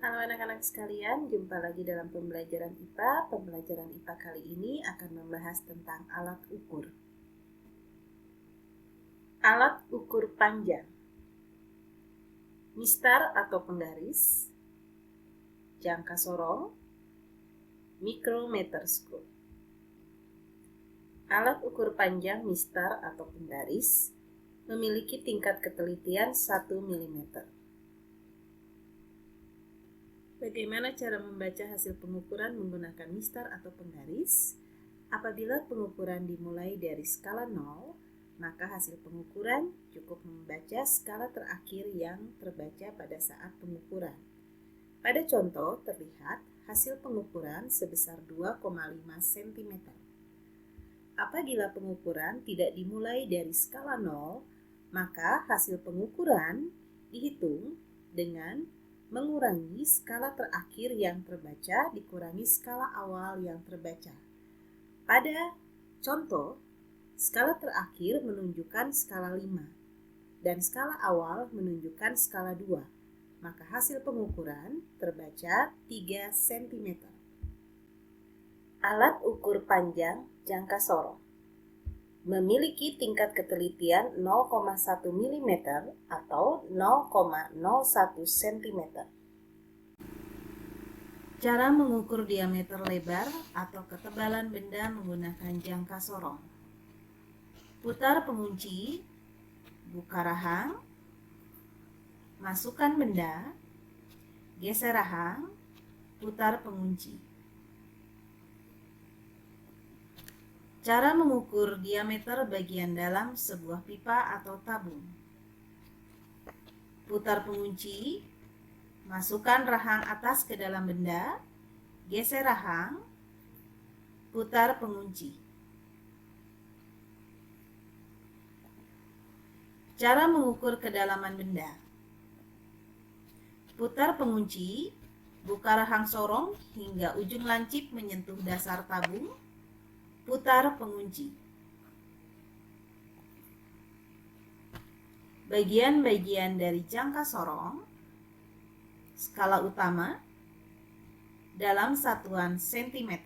Halo anak-anak sekalian, jumpa lagi dalam pembelajaran IPA. Pembelajaran IPA kali ini akan membahas tentang alat ukur. Alat ukur panjang, mistar atau penggaris, jangka sorong, micrometerscope. Alat ukur panjang, mistar atau penggaris memiliki tingkat ketelitian 1 mm. Bagaimana cara membaca hasil pengukuran menggunakan mistar atau penggaris? Apabila pengukuran dimulai dari skala 0, maka hasil pengukuran cukup membaca skala terakhir yang terbaca pada saat pengukuran. Pada contoh terlihat hasil pengukuran sebesar 2,5 cm. Apabila pengukuran tidak dimulai dari skala 0, maka hasil pengukuran dihitung dengan mengurangi skala terakhir yang terbaca dikurangi skala awal yang terbaca. Pada contoh, skala terakhir menunjukkan skala 5 dan skala awal menunjukkan skala 2. Maka hasil pengukuran terbaca 3 cm. Alat ukur panjang jangka sorong memiliki tingkat ketelitian 0,1 mm atau 0,01 cm. Cara mengukur diameter lebar atau ketebalan benda menggunakan jangka sorong. Putar pengunci, buka rahang, masukkan benda, geser rahang, putar pengunci. Cara mengukur diameter bagian dalam sebuah pipa atau tabung. Putar pengunci, masukkan rahang atas ke dalam benda, geser rahang, putar pengunci. Cara mengukur kedalaman benda. Putar pengunci, buka rahang sorong hingga ujung lancip menyentuh dasar tabung. Putar pengunci. Bagian-bagian dari jangka sorong, skala utama, dalam satuan cm.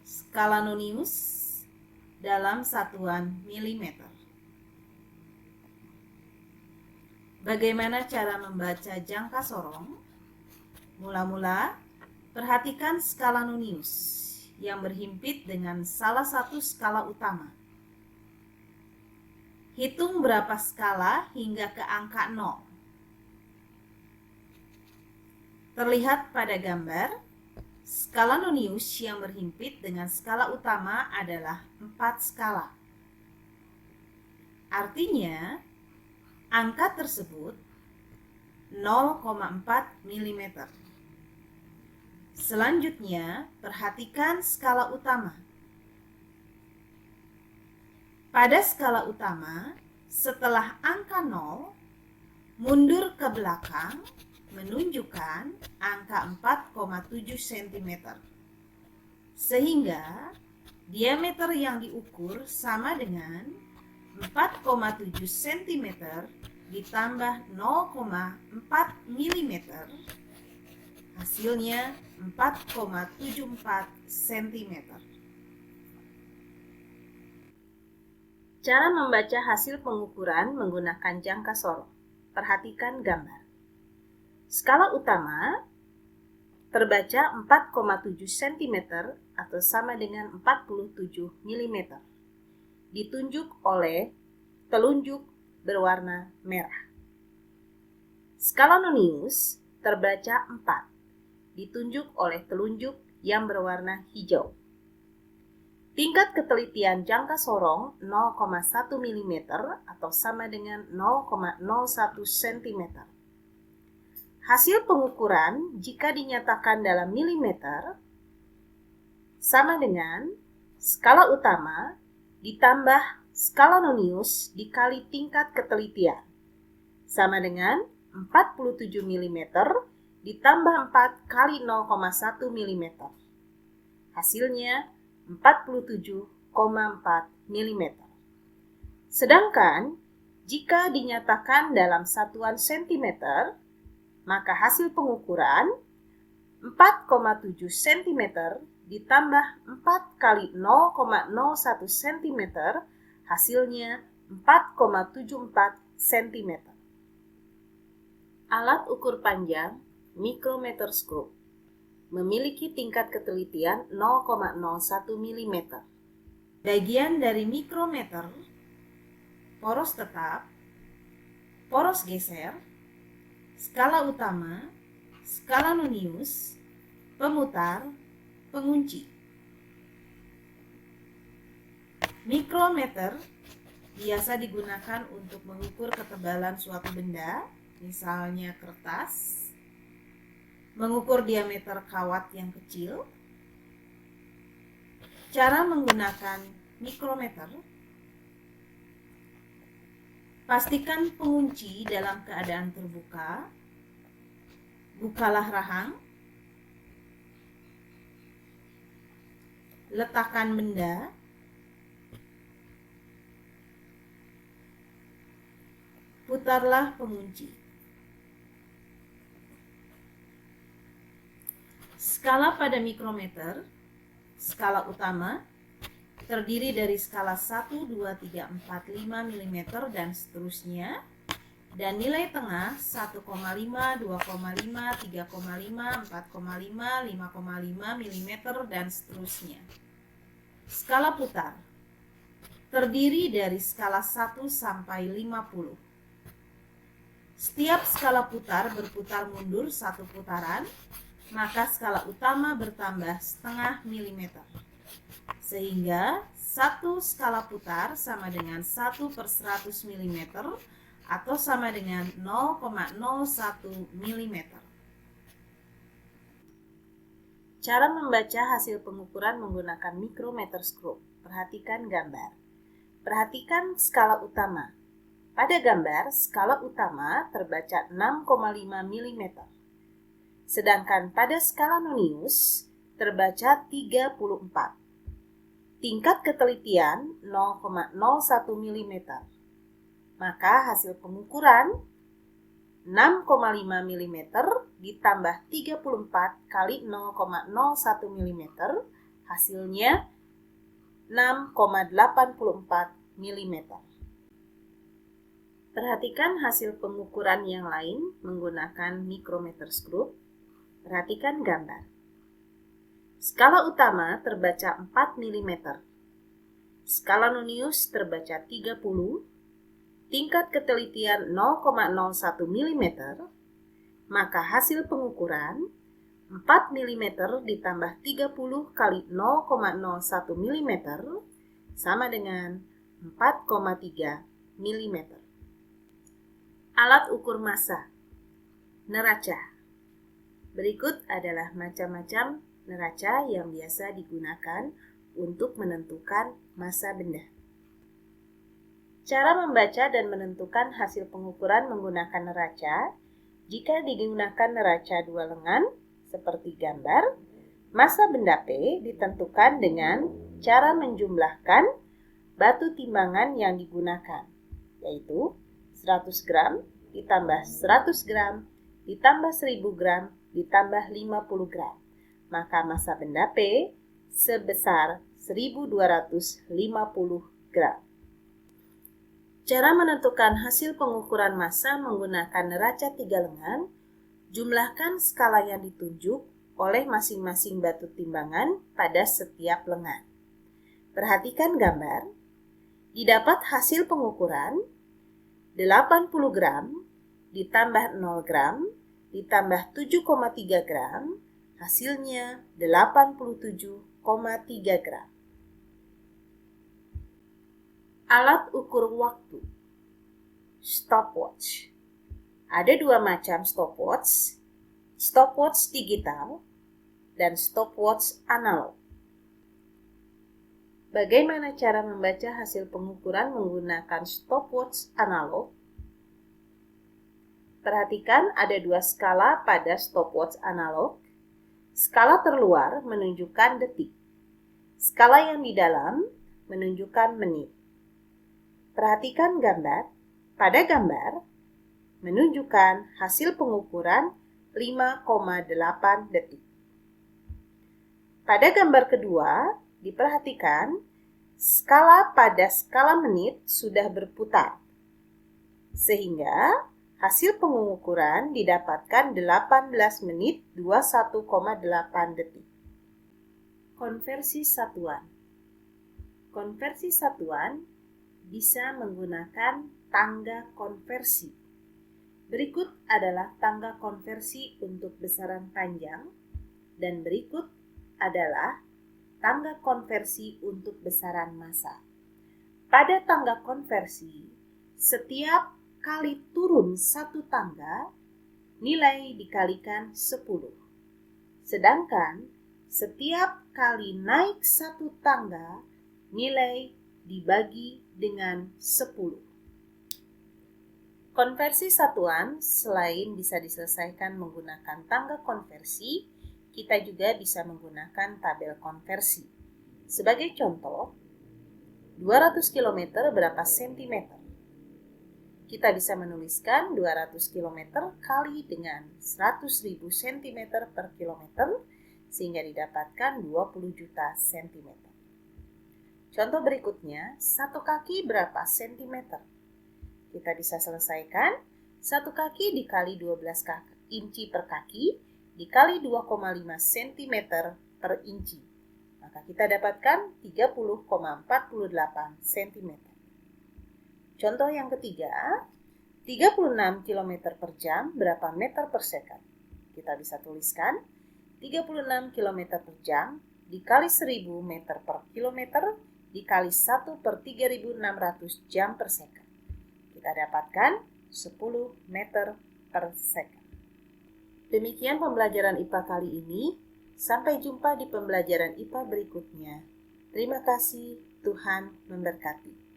Skala nonius, dalam satuan mm. Bagaimana cara membaca jangka sorong? Mula-mula, perhatikan skala nonius yang berhimpit dengan salah satu skala utama. Hitung berapa skala hingga ke angka 0. Terlihat pada gambar, skala nonius yang berhimpit dengan skala utama adalah 4 skala. Artinya, angka tersebut 0,4 mm. Selanjutnya, perhatikan skala utama. Pada skala utama, setelah angka 0, mundur ke belakang menunjukkan angka 4,7 cm. Sehingga, diameter yang diukur sama dengan 4,7 cm ditambah 0,4 mm. Hasilnya 4,74 cm. Cara membaca hasil pengukuran menggunakan jangka sorong. Perhatikan gambar. Skala utama terbaca 4,7 cm atau sama dengan 47 mm. Ditunjuk oleh telunjuk berwarna merah. Skala nonius terbaca 4. Ditunjuk oleh telunjuk yang berwarna hijau. Tingkat ketelitian jangka sorong 0,1 mm atau sama dengan 0,01 cm. Hasil pengukuran jika dinyatakan dalam milimeter sama dengan skala utama ditambah skala nonius dikali tingkat ketelitian sama dengan 47 mm ditambah 4 kali 0,1 mm. Hasilnya 47,4 mm. Sedangkan Jika dinyatakan dalam satuan sentimeter, maka hasil pengukuran 4,7 cm ditambah 4 kali 0,01 cm, hasilnya 4,74 cm. Alat ukur panjang mikrometer skrup memiliki tingkat ketelitian 0,01 mm. Bagian dari mikrometer: poros tetap, poros geser, skala utama, skala nonius, pemutar, pengunci. Mikrometer biasa digunakan untuk mengukur ketebalan suatu benda, misalnya kertas, mengukur diameter kawat yang kecil. Cara menggunakan mikrometer: pastikan pengunci dalam keadaan terbuka. Bukalah rahang. Letakkan benda. Putarlah pengunci. Skala pada mikrometer: skala utama terdiri dari skala 1, 2, 3, 4, 5 mm dan seterusnya, dan nilai tengah 1,5, 2,5, 3,5, 4,5, 5,5 mm dan seterusnya. Skala putar terdiri dari skala 1 sampai 50. Setiap skala putar berputar mundur satu putaran, maka skala utama bertambah setengah milimeter. Sehingga satu skala putar sama dengan 1/100 mm atau sama dengan 0,01 mm. Cara membaca hasil pengukuran menggunakan mikrometer skrup. Perhatikan gambar. Perhatikan skala utama. Pada gambar, skala utama terbaca 6,5 mm. Sedangkan pada skala nonius terbaca 34. Tingkat ketelitian 0,01 mm. Maka hasil pengukuran 6,5 mm ditambah 34 kali 0,01 mm, hasilnya 6,84 mm. Perhatikan hasil pengukuran yang lain menggunakan mikrometer skrup. Perhatikan gambar. Skala utama terbaca 4 mm. Skala nonius terbaca 30. Tingkat ketelitian 0,01 mm. Maka hasil pengukuran 4 mm ditambah 30 kali 0,01 mm sama dengan 4,3 mm. Alat ukur massa. Neraca. Berikut adalah macam-macam neraca yang biasa digunakan untuk menentukan massa benda. Cara membaca dan menentukan hasil pengukuran menggunakan neraca. Jika digunakan neraca dua lengan, seperti gambar, massa benda P ditentukan dengan cara menjumlahkan batu timbangan yang digunakan, yaitu 100 gram ditambah 100 gram ditambah 1000 gram ditambah 50 gram. Maka massa benda P sebesar 1250 gram. Cara menentukan hasil pengukuran massa menggunakan neraca tiga lengan. Jumlahkan skala yang ditunjuk oleh masing-masing batu timbangan pada setiap lengan. Perhatikan gambar. Didapat hasil pengukuran 80 gram ditambah 0 gram ditambah 7,3 gram, hasilnya 87,3 gram. Alat ukur waktu. Stopwatch. Ada dua macam stopwatch. Stopwatch digital dan stopwatch analog. Bagaimana cara membaca hasil pengukuran menggunakan stopwatch analog? Perhatikan ada dua skala pada stopwatch analog. Skala terluar menunjukkan detik. Skala yang di dalam menunjukkan menit. Perhatikan gambar. Pada gambar menunjukkan hasil pengukuran 5,8 detik. Pada gambar kedua, diperhatikan skala pada skala menit sudah berputar, sehingga hasil pengukuran didapatkan 18 menit 21,8 detik. Konversi satuan. Konversi satuan bisa menggunakan tangga konversi. Berikut adalah tangga konversi untuk besaran panjang dan berikut adalah tangga konversi untuk besaran massa. Pada tangga konversi, setiap kali turun satu tangga, nilai dikalikan 10. Sedangkan setiap kali naik satu tangga, nilai dibagi dengan 10. Konversi satuan selain bisa diselesaikan menggunakan tangga konversi, kita juga bisa menggunakan tabel konversi. Sebagai contoh, 200 km berapa sentimeter? Kita bisa menuliskan 200 km kali dengan 100.000 cm per kilometer, sehingga didapatkan 20 juta cm. Contoh berikutnya, satu kaki berapa sentimeter? Kita bisa selesaikan, satu kaki dikali 12 inci per kaki, dikali 2,5 cm per inci. Maka kita dapatkan 30,48 cm. Contoh yang ketiga, 36 km per jam berapa meter per second? Kita bisa tuliskan 36 km per jam dikali 1000 meter per kilometer dikali 1 per 3600 jam per second. Kita dapatkan 10 meter per second. Demikian pembelajaran IPA kali ini. Sampai jumpa di pembelajaran IPA berikutnya. Terima kasih, Tuhan memberkati.